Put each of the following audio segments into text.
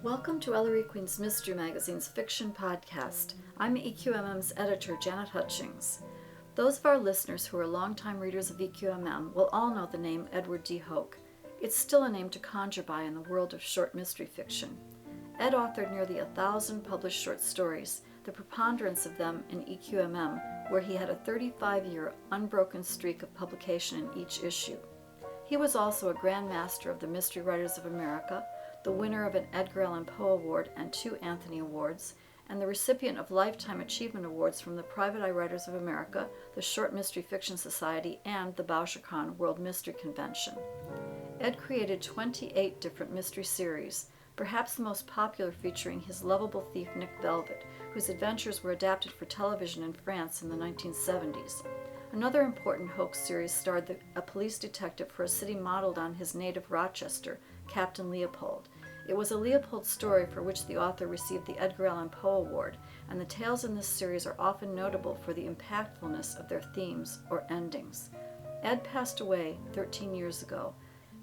Welcome to Ellery Queen's Mystery Magazine's fiction podcast. I'm EQMM's editor, Janet Hutchings. Those of our listeners who are longtime readers of EQMM will all know the name Edward D. Hoch. It's still a name to conjure by in the world of short mystery fiction. Ed authored nearly 1,000 published short stories, the preponderance of them in EQMM, where he had a 35-year unbroken streak of publication in each issue. He was also a Grand Master of the Mystery Writers of America, the winner of an Edgar Allan Poe Award and 2 Anthony Awards, and the recipient of Lifetime Achievement Awards from the Private Eye Writers of America, the Short Mystery Fiction Society, and the Bouchercon World Mystery Convention. Ed created 28 different mystery series, perhaps the most popular featuring his lovable thief Nick Velvet, whose adventures were adapted for television in France in the 1970s. Another important Hoch series starred a police detective for a city modeled on his native Rochester, Captain Leopold. It was a Leopold story for which the author received the Edgar Allan Poe Award, and the tales in this series are often notable for the impactfulness of their themes or endings. Ed passed away 13 years ago.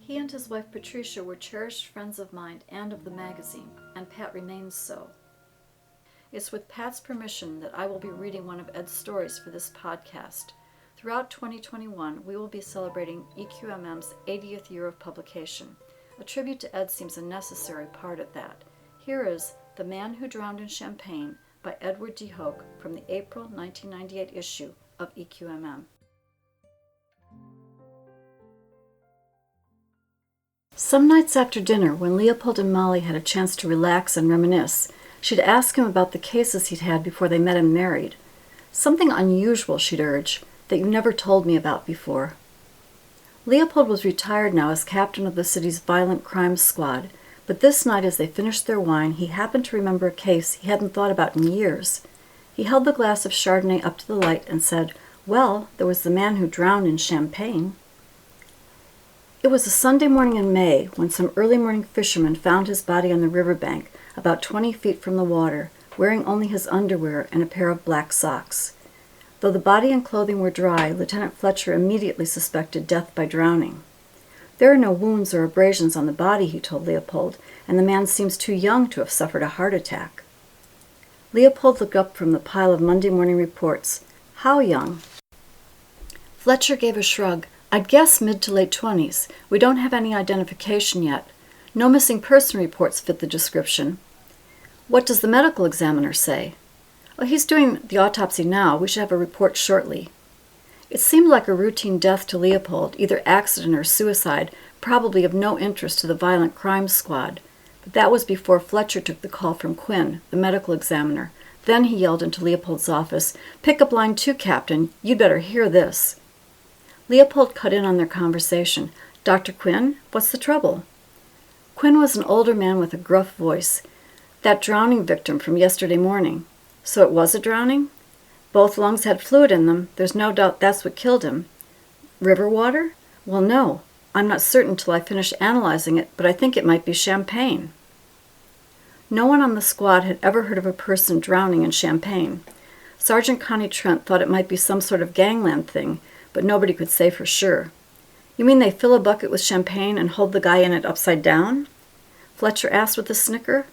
He and his wife Patricia were cherished friends of mine and of the magazine, and Pat remains so. It's with Pat's permission that I will be reading one of Ed's stories for this podcast. Throughout 2021, we will be celebrating EQMM's 80th year of publication. A tribute to Ed seems a necessary part of that. Here is The Man Who Drowned in Champagne by Edward D. Hoch from the April 1998 issue of EQMM. Some nights after dinner, when Leopold and Molly had a chance to relax and reminisce, she'd ask him about the cases he'd had before they met and married. Something unusual, she'd urge, that you never told me about before. Leopold was retired now as captain of the city's violent crimes squad, but this night as they finished their wine, he happened to remember a case he hadn't thought about in years. He held the glass of Chardonnay up to the light and said, "Well, there was the man who drowned in Champagne." It was a Sunday morning in May when some early morning fisherman found his body on the riverbank about 20 feet from the water, wearing only his underwear and a pair of black socks. Though the body and clothing were dry, Lieutenant Fletcher immediately suspected death by drowning. "There are no wounds or abrasions on the body," he told Leopold, "and the man seems too young to have suffered a heart attack." Leopold looked up from the pile of Monday morning reports. "How young?" Fletcher gave a shrug. "I'd guess mid to late 20s. We don't have any identification yet. No missing person reports fit the description." "What does the medical examiner say?" "Well, he's doing the autopsy now. We should have a report shortly." It seemed like a routine death to Leopold, either accident or suicide, probably of no interest to the violent crimes squad. But that was before Fletcher took the call from Quinn, the medical examiner. Then he yelled into Leopold's office, "Pick up line 2, Captain. You'd better hear this." Leopold cut in on their conversation. "Dr. Quinn, what's the trouble?" Quinn was an older man with a gruff voice. "That drowning victim from yesterday morning." "So it was a drowning?" "Both lungs had fluid in them. There's no doubt that's what killed him." "River water?" "Well, no. I'm not certain till I finish analyzing it, but I think it might be champagne." No one on the squad had ever heard of a person drowning in champagne. Sergeant Connie Trent thought it might be some sort of gangland thing, but nobody could say for sure. "You mean they fill a bucket with champagne and hold the guy in it upside down?" Fletcher asked with a snicker.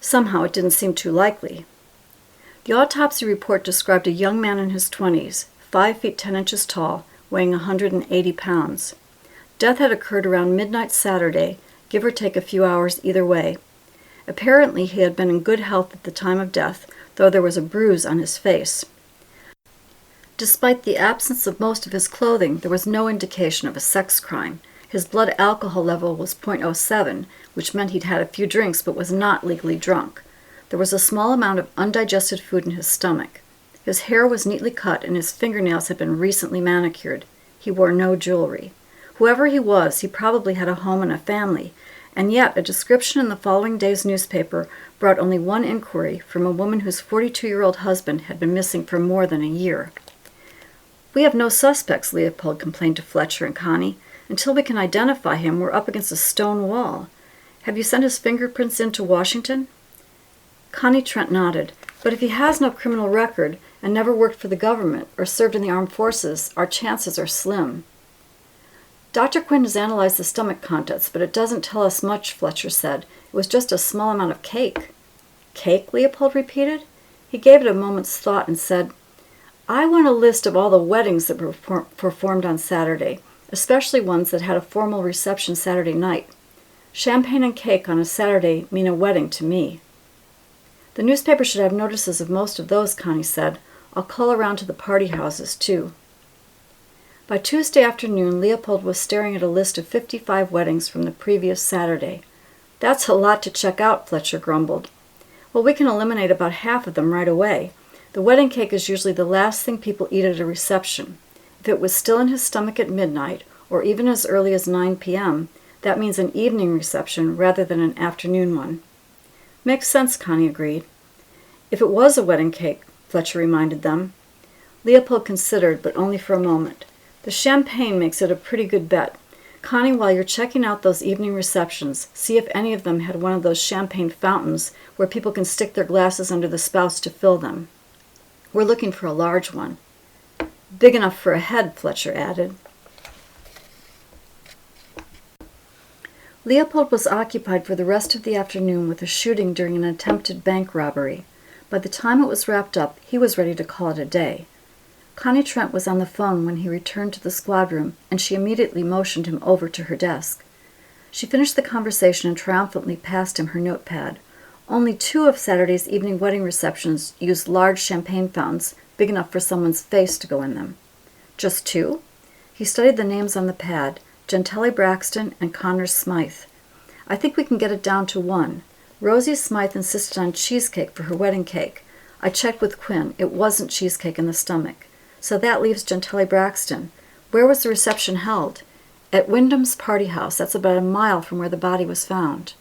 Somehow it didn't seem too likely. The autopsy report described a young man in his 20s, 5 feet 10 inches tall, weighing 180 pounds. Death had occurred around midnight Saturday, give or take a few hours either way. Apparently he had been in good health at the time of death, though there was a bruise on his face. Despite the absence of most of his clothing, there was no indication of a sex crime. His blood alcohol level was .07, which meant he'd had a few drinks but was not legally drunk. There was a small amount of undigested food in his stomach. His hair was neatly cut and his fingernails had been recently manicured. He wore no jewelry. Whoever he was, he probably had a home and a family, and yet a description in the following day's newspaper brought only one inquiry from a woman whose 42-year-old husband had been missing for more than a year. "We have no suspects," Leopold complained to Fletcher and Connie. "Until we can identify him, we're up against a stone wall. Have you sent his fingerprints in to Washington?" Connie Trent nodded. "But if he has no criminal record and never worked for the government or served in the armed forces, our chances are slim." Dr. Quinn has analyzed the stomach contents, but it doesn't tell us much, Fletcher said. It was just a small amount of cake. Cake? Leopold repeated. He gave it a moment's thought and said, I want a list of all the weddings that were performed on Saturday, especially ones that had a formal reception Saturday night. Champagne and cake on a Saturday mean a wedding to me. The newspaper should have notices of most of those, Connie said. I'll call around to the party houses, too. By Tuesday afternoon, Leopold was staring at a list of 55 weddings from the previous Saturday. That's a lot to check out, Fletcher grumbled. Well, we can eliminate about half of them right away. The wedding cake is usually the last thing people eat at a reception. If it was still in his stomach at midnight, or even as early as 9 p.m., that means an evening reception rather than an afternoon one. Makes sense, Connie agreed. If it was a wedding cake, Fletcher reminded them. Leopold considered, but only for a moment. The champagne makes it a pretty good bet. Connie, while you're checking out those evening receptions, see if any of them had one of those champagne fountains where people can stick their glasses under the spouts to fill them. We're looking for a large one. Big enough for a head, Fletcher added. Leopold was occupied for the rest of the afternoon with a shooting during an attempted bank robbery. By the time it was wrapped up, he was ready to call it a day. Connie Trent was on the phone when he returned to the squad room, and she immediately motioned him over to her desk. She finished the conversation and triumphantly passed him her notepad. Only 2 of Saturday's evening wedding receptions used large champagne fountains big enough for someone's face to go in them. Just 2? He studied the names on the pad, Gentile Braxton and Connor Smythe. I think we can get it down to 1. Rosie Smythe insisted on cheesecake for her wedding cake. I checked with Quinn. It wasn't cheesecake in the stomach. So that leaves Gentile Braxton. Where was the reception held? At Wyndham's party house. That's about a mile from where the body was found.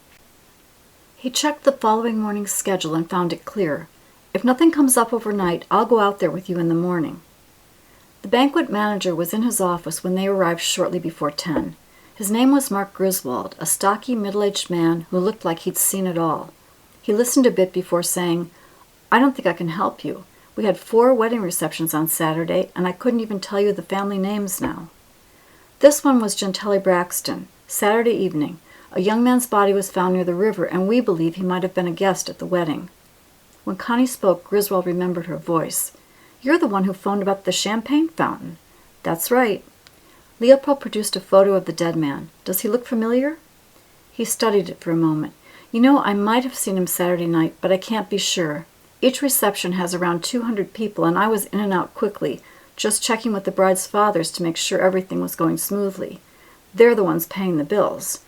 He checked the following morning's schedule and found it clear. If nothing comes up overnight, I'll go out there with you in the morning. The banquet manager was in his office when they arrived shortly before 10. His name was Mark Griswold, a stocky, middle-aged man who looked like he'd seen it all. He listened a bit before saying, I don't think I can help you. We had 4 wedding receptions on Saturday, and I couldn't even tell you the family names now. This one was Gentile Braxton, Saturday evening. A young man's body was found near the river, and we believe he might have been a guest at the wedding. When Connie spoke, Griswold remembered her voice. You're the one who phoned about the champagne fountain. That's right. Leopold produced a photo of the dead man. Does he look familiar? He studied it for a moment. You know, I might have seen him Saturday night, but I can't be sure. Each reception has around 200 people, and I was in and out quickly, just checking with the bride's fathers to make sure everything was going smoothly. They're the ones paying the bills.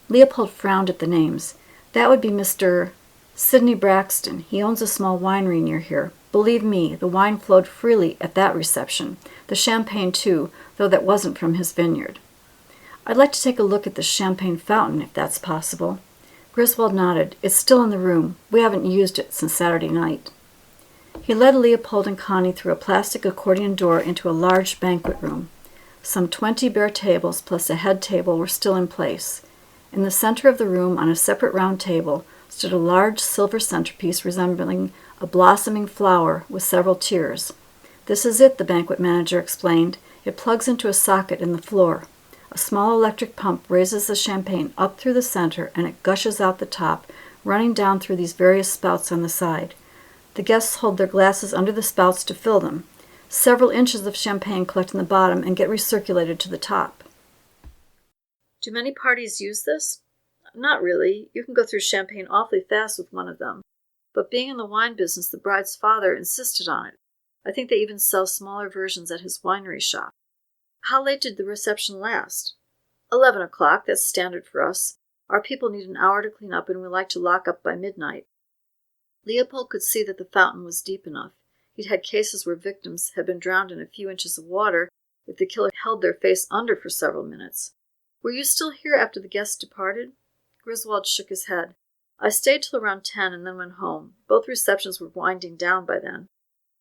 Leopold frowned at the names. That would be Mr. Sidney Braxton. He owns a small winery near here. Believe me, the wine flowed freely at that reception. The champagne, too, though that wasn't from his vineyard. I'd like to take a look at the champagne fountain, if that's possible. Griswold nodded. It's still in the room. We haven't used it since Saturday night. He led Leopold and Connie through a plastic accordion door into a large banquet room. Some 20 bare tables plus a head table were still in place. In the center of the room, on a separate round table, stood a large silver centerpiece resembling a blossoming flower with several tiers. This is it, the banquet manager explained. It plugs into a socket in the floor. A small electric pump raises the champagne up through the center, and it gushes out the top, running down through these various spouts on the side. The guests hold their glasses under the spouts to fill them. Several inches of champagne collect in the bottom and get recirculated to the top. Do many parties use this? Not really. You can go through champagne awfully fast with one of them. But being in the wine business, the bride's father insisted on it. I think they even sell smaller versions at his winery shop. How late did the reception last? 11 o'clock. That's standard for us. Our people need an hour to clean up, and we like to lock up by midnight. Leopold could see that the fountain was deep enough. He'd had cases where victims had been drowned in a few inches of water if the killer held their face under for several minutes. Were you still here after the guests departed? Griswold shook his head. I stayed till around 10 and then went home. Both receptions were winding down by then.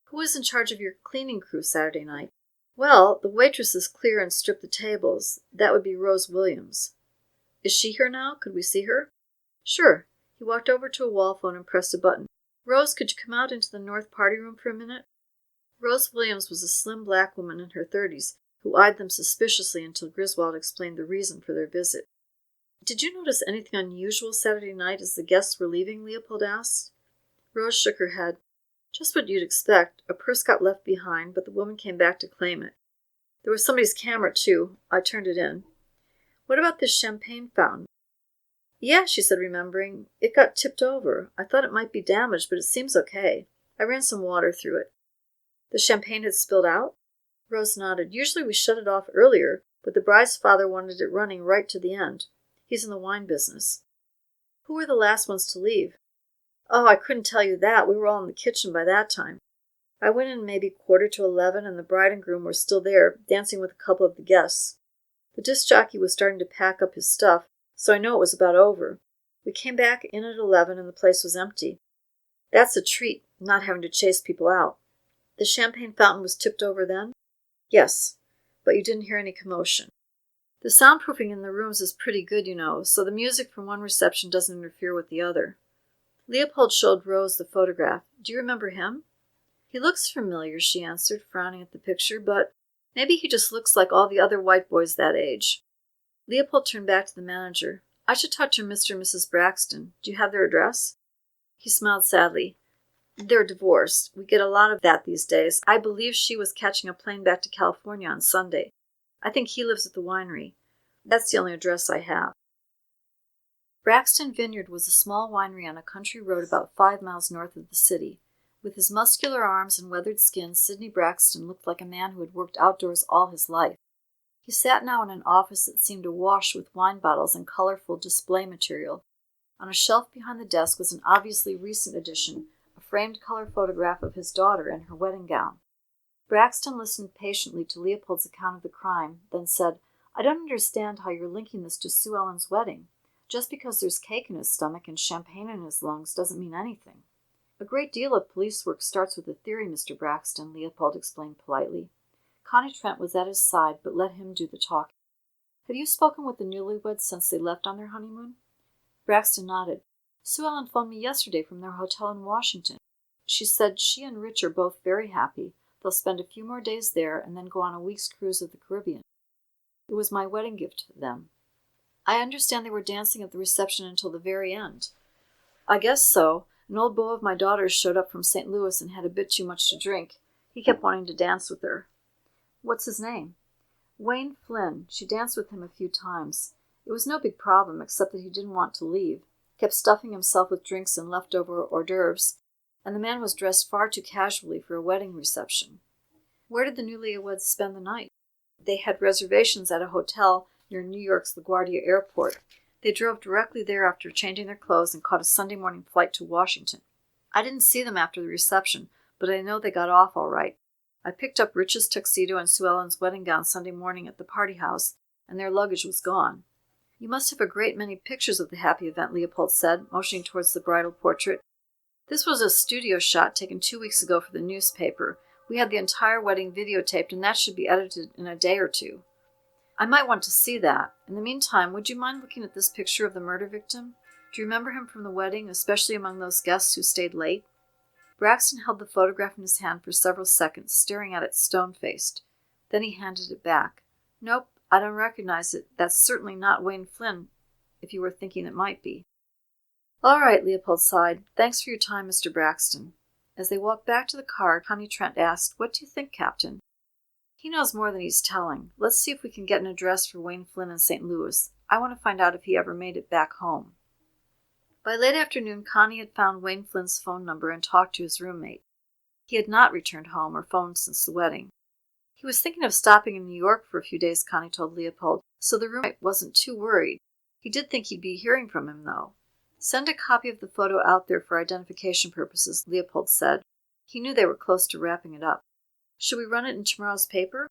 Who was in charge of your cleaning crew Saturday night? Well, the waitresses clear and strip the tables. That would be Rose Williams. Is she here now? Could we see her? Sure. He walked over to a wall phone and pressed a button. Rose, could you come out into the north party room for a minute? Rose Williams was a slim black woman in her 30s who eyed them suspiciously until Griswold explained the reason for their visit. "Did you notice anything unusual Saturday night as the guests were leaving?" Leopold asked. Rose shook her head. "Just what you'd expect. A purse got left behind, but the woman came back to claim it. There was somebody's camera, too. I turned it in." "What about this champagne fountain?" "Yeah," she said, remembering. "It got tipped over. I thought it might be damaged, but it seems okay. I ran some water through it." "The champagne had spilled out?" Rose nodded. "Usually we shut it off earlier, but the bride's father wanted it running right to the end. He's in the wine business." "Who were the last ones to leave?" "Oh, I couldn't tell you that. We were all in the kitchen by that time. I went in maybe 11:15, and the bride and groom were still there, dancing with a couple of the guests. The disc jockey was starting to pack up his stuff, so I know it was about over. We came back in at 11, and the place was empty. That's a treat, not having to chase people out." "The champagne fountain was tipped over then?" "Yes, but you didn't hear any commotion. The soundproofing in the rooms is pretty good, you know, so the music from one reception doesn't interfere with the other." Leopold showed Rose the photograph. "Do you remember him?" "He looks familiar," she answered, frowning at the picture, "but maybe he just looks like all the other white boys that age." Leopold turned back to the manager. "I should talk to Mr. and Mrs. Braxton. Do you have their address?" He smiled sadly. "They're divorced. We get a lot of that these days. I believe she was catching a plane back to California on Sunday. I think he lives at the winery. That's the only address I have." Braxton Vineyard was a small winery on a country road about 5 miles north of the city. With his muscular arms and weathered skin, Sidney Braxton looked like a man who had worked outdoors all his life. He sat now in an office that seemed awash with wine bottles and colorful display material. On a shelf behind the desk was an obviously recent addition, a framed color photograph of his daughter in her wedding gown. Braxton listened patiently to Leopold's account of the crime, then said, "I don't understand how you're linking this to Sue Ellen's wedding. Just because there's cake in his stomach and champagne in his lungs doesn't mean anything." "A great deal of police work starts with a theory, Mr. Braxton," Leopold explained politely. Connie Trent was at his side, but let him do the talking. "Have you spoken with the newlyweds since they left on their honeymoon?" Braxton nodded. "Sue Ellen phoned me yesterday from their hotel in Washington. She said she and Rich are both very happy. They'll spend a few more days there and then go on a week's cruise of the Caribbean. It was my wedding gift to them." "I understand they were dancing at the reception until the very end." "I guess so. An old beau of my daughter's showed up from St. Louis and had a bit too much to drink. He kept wanting to dance with her." "What's his name?" "Wayne Flynn. She danced with him a few times. It was no big problem, except that he didn't want to leave. Kept stuffing himself with drinks and leftover hors d'oeuvres, and the man was dressed far too casually for a wedding reception." "Where did the newlyweds spend the night?" "They had reservations at a hotel near New York's LaGuardia Airport. They drove directly there after changing their clothes and caught a Sunday morning flight to Washington. I didn't see them after the reception, but I know they got off all right. I picked up Rich's tuxedo and Sue Ellen's wedding gown Sunday morning at the party house, and their luggage was gone." "You must have a great many pictures of the happy event," Leopold said, motioning towards the bridal portrait. "This was a studio shot taken 2 weeks ago for the newspaper. We had the entire wedding videotaped, and that should be edited in a day or two." "I might want to see that. In the meantime, would you mind looking at this picture of the murder victim? Do you remember him from the wedding, especially among those guests who stayed late?" Braxton held the photograph in his hand for several seconds, staring at it stone-faced. Then he handed it back. "Nope, I don't recognize it. That's certainly not Wayne Flynn, if you were thinking it might be." "All right," Leopold sighed. "Thanks for your time, Mr. Braxton." As they walked back to the car, Connie Trent asked, "What do you think, Captain?" "He knows more than he's telling. Let's see if we can get an address for Wayne Flynn in St. Louis. I want to find out if he ever made it back home." By late afternoon, Connie had found Wayne Flynn's phone number and talked to his roommate. He had not returned home or phoned since the wedding. He was thinking of stopping in New York for a few days, Connie told Leopold, so the roommate wasn't too worried. He did think he'd be hearing from him, though. "Send a copy of the photo out there for identification purposes," Leopold said. He knew they were close to wrapping it up. "Should we run it in tomorrow's paper?"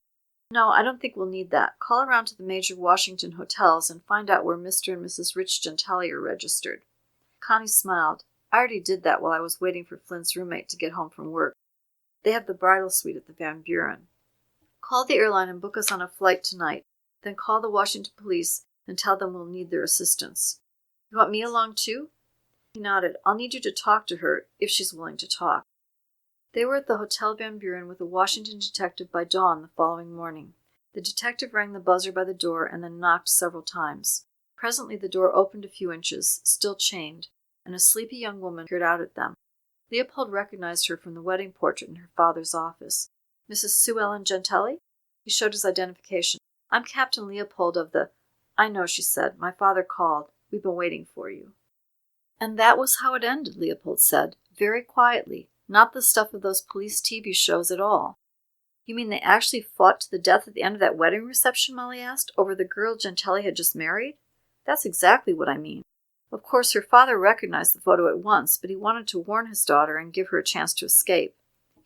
"No, I don't think we'll need that. Call around to the major Washington hotels and find out where Mr. and Mrs. Rich Gentili are registered." Connie smiled. "I already did that while I was waiting for Flynn's roommate to get home from work. They have the bridal suite at the Van Buren. Call the airline and book us on a flight tonight. Then call the Washington police and tell them we'll need their assistance." "You want me along too?" He nodded. "I'll need you to talk to her, if she's willing to talk." They were at the Hotel Van Buren with a Washington detective by dawn the following morning. The detective rang the buzzer by the door and then knocked several times. Presently the door opened a few inches, still chained, and a sleepy young woman peered out at them. Leopold recognized her from the wedding portrait in her father's office. Mrs. Sue Ellen Gentili? He showed his identification. I'm Captain Leopold of the... I know, she said. My father called. We've been waiting for you. And that was how it ended, Leopold said, very quietly. Not the stuff of those police TV shows at all. You mean they actually fought to the death at the end of that wedding reception, Molly asked, over the girl Gentili had just married? That's exactly what I mean. Of course, her father recognized the photo at once, but he wanted to warn his daughter and give her a chance to escape.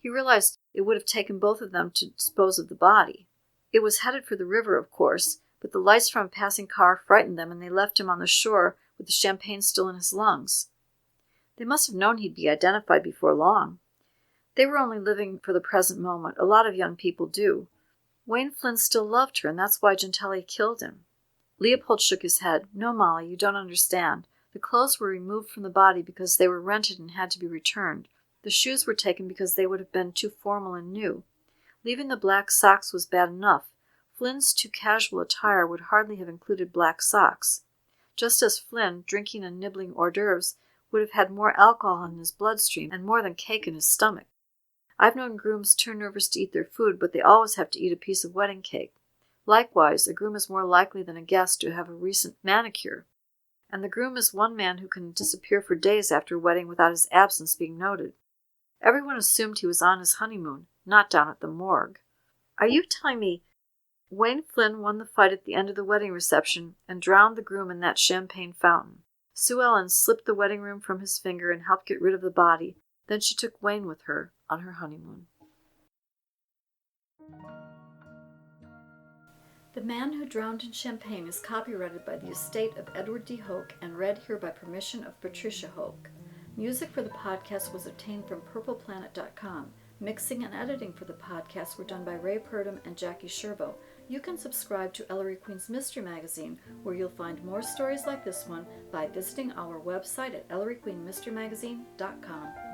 He realized it would have taken both of them to dispose of the body. It was headed for the river, of course, but the lights from a passing car frightened them and they left him on the shore with the champagne still in his lungs. They must have known he'd be identified before long. They were only living for the present moment. A lot of young people do. Wayne Flynn still loved her, and that's why Gentili killed him. Leopold shook his head. No, Molly, you don't understand. The clothes were removed from the body because they were rented and had to be returned. The shoes were taken because they would have been too formal and new. Leaving the black socks was bad enough. Flynn's too casual attire would hardly have included black socks. Just as Flynn, drinking and nibbling hors d'oeuvres, would have had more alcohol in his bloodstream and more than cake in his stomach. I've known grooms too nervous to eat their food, but they always have to eat a piece of wedding cake. Likewise, a groom is more likely than a guest to have a recent manicure. And the groom is one man who can disappear for days after a wedding without his absence being noted. Everyone assumed he was on his honeymoon, not down at the morgue. Are you telling me Wayne Flynn won the fight at the end of the wedding reception and drowned the groom in that champagne fountain? Sue Ellen slipped the wedding ring from his finger and helped get rid of the body. Then she took Wayne with her on her honeymoon. The Man Who Drowned in Champagne is copyrighted by the estate of Edward D. Hoch and read here by permission of Patricia Hoch. Music for the podcast was obtained from purpleplanet.com. Mixing and editing for the podcast were done by Ray Purdom and Jackie Sherbo. You can subscribe to Ellery Queen's Mystery Magazine, where you'll find more stories like this one by visiting our website at elleryqueenmysterymagazine.com.